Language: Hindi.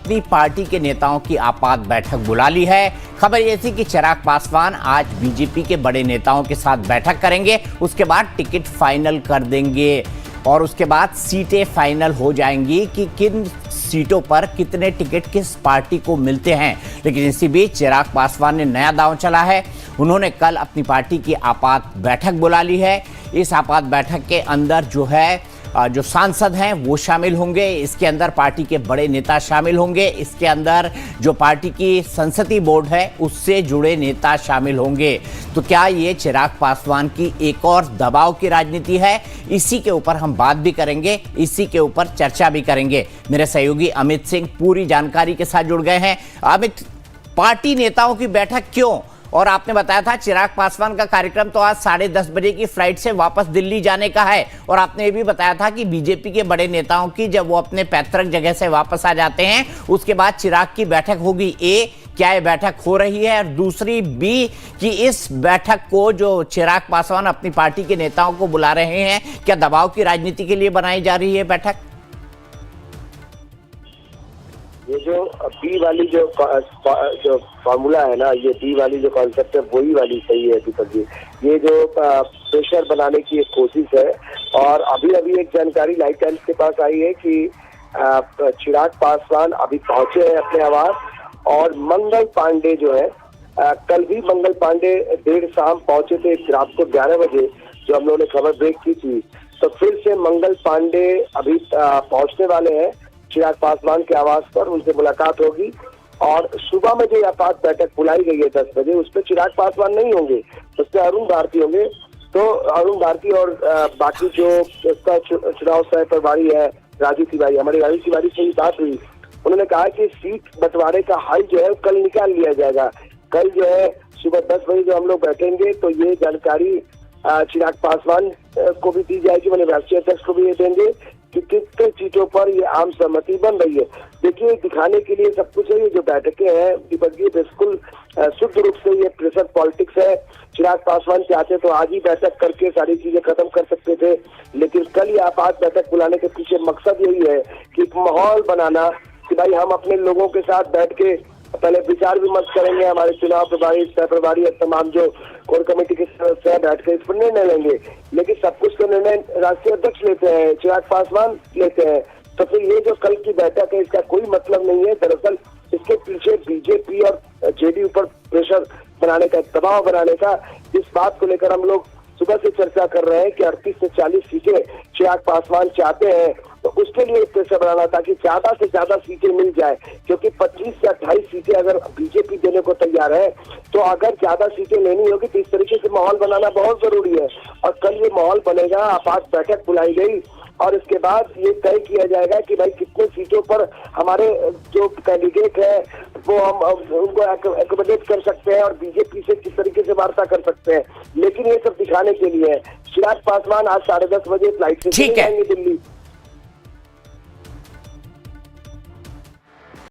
अपनी पार्टी के नेताओं की आपात बैठक बुला ली है। खबर ये थी कि चिराग पासवान आज बीजेपी के बड़े नेताओं के साथ बैठक करेंगे, उसके बाद टिकट फाइनल कर देंगे और उसके बाद सीटें फाइनल हो जाएंगी कि किन सीटों पर कितने टिकट किस पार्टी को मिलते हैं। लेकिन इसी बीच चिराग पासवान ने नया दांव चला है। उन्होंने कल अपनी पार्टी की आपात बैठक बुला ली है। इस आपात बैठक के अंदर जो सांसद हैं वो शामिल होंगे, इसके अंदर पार्टी के बड़े नेता शामिल होंगे, इसके अंदर जो पार्टी की संसदीय बोर्ड है उससे जुड़े नेता शामिल होंगे। तो क्या ये चिराग पासवान की एक और दबाव की राजनीति है? इसी के ऊपर हम बात भी करेंगे, इसी के ऊपर चर्चा भी करेंगे। मेरे सहयोगी अमित सिंह पूरी जानकारी के साथ जुड़ गए हैं। अमित, पार्टी नेताओं की बैठक क्यों? और आपने बताया था चिराग पासवान का कार्यक्रम तो आज 10:30 बजे की फ्लाइट से वापस दिल्ली जाने का है, और आपने ये भी बताया था कि बीजेपी के बड़े नेताओं की जब वो अपने पैतृक जगह से वापस आ जाते हैं उसके बाद चिराग की बैठक होगी। क्या ये बैठक हो रही है? और दूसरी बी कि इस बैठक को जो चिराग पासवान अपनी पार्टी के नेताओं को बुला रहे हैं, क्या दबाव की राजनीति के लिए बनाई जा रही है बैठक? ये जो बी वाली जो फॉर्मूला है ना, ये बी वाली जो कॉन्सेप्ट है वही वाली सही है दीपक जी। ये जो प्रेशर बनाने की एक कोशिश है, और अभी एक जानकारी लाइव टाइम्स के पास आई है कि चिराग पासवान अभी पहुंचे हैं अपने आवास, और मंगल पांडे जो है कल भी मंगल पांडे देर शाम पहुंचे थे रात को 11 बजे जो हम लोगों ने खबर ब्रेक की थी। तो फिर से मंगल पांडे अभी पहुंचने वाले हैं चिराग पासवान के आवास पर, उनसे मुलाकात होगी। और सुबह में जो आपात बैठक बुलाई गई है 10 बजे, उसमें चिराग पासवान नहीं होंगे, उसमें अरुण भारती होंगे। तो अरुण भारती और बाकी जो इसका चुनाव सह प्रभारी है राजू तिवारी, हमारे राजू तिवारी से ही बात हुई, उन्होंने कहा कि सीट बंटवारे का हल जो है कल निकाल लिया जाएगा। कल जो है सुबह 10 बजे जो हम लोग बैठेंगे तो ये जानकारी चिराग पासवान को भी दी जाएगी, मैंने राष्ट्रीय अध्यक्ष को भी ये देंगे कि कितने सीटों पर ये आम सहमति बन रही है। देखिए, दिखाने के लिए सब कुछ है। ये जो बैठकें हैं दीपक जी, बिल्कुल शुद्ध रूप से ये प्रेशर पॉलिटिक्स है। चिराग पासवान चाहते तो आज ही बैठक करके सारी चीजें खत्म कर सकते थे, लेकिन कल ये आपात बैठक बुलाने के पीछे मकसद यही है कि एक माहौल बनाना कि भाई हम अपने लोगों के साथ बैठ के पहले विचार विमर्श करेंगे, हमारे चुनाव प्रभारी सह प्रभारी तमाम जो कोर कमेटी के सदस्य बैठ कर इस पर निर्णय लेंगे। लेकिन सब कुछ का निर्णय राष्ट्रीय अध्यक्ष लेते हैं, चिराग पासवान लेते हैं। तो फिर ये जो कल की बैठक है इसका कोई मतलब नहीं है। दरअसल इसके पीछे बीजेपी और जेडीयू पर प्रेशर बनाने का, दबाव बनाने का, इस बात को लेकर हम लोग सुबह से चर्चा कर रहे हैं कि 38 से 40 सीटें चिराग पासवान चाहते हैं। तो उसके लिए प्रेशर बनाना ताकि ज्यादा से ज्यादा सीटें मिल जाए, क्योंकि 25 से 28 सीटें अगर बीजेपी देने को तैयार है तो अगर ज्यादा सीटें लेनी होगी तो इस तरीके से माहौल बनाना बहुत जरूरी है। और कल ये माहौल बनेगा, आपात बैठक बुलाई गई और इसके बाद ये तय किया जाएगा कि भाई कितने सीटों पर हमारे जो कैंडिडेट है वो हम उनको एकोमोडेट कर सकते हैं और बीजेपी से किस तरीके से वार्ता कर सकते हैं। लेकिन ये सब दिखाने के लिए चिराग पासवान आज 10:30 बजे फ्लाइट से जाएंगे दिल्ली।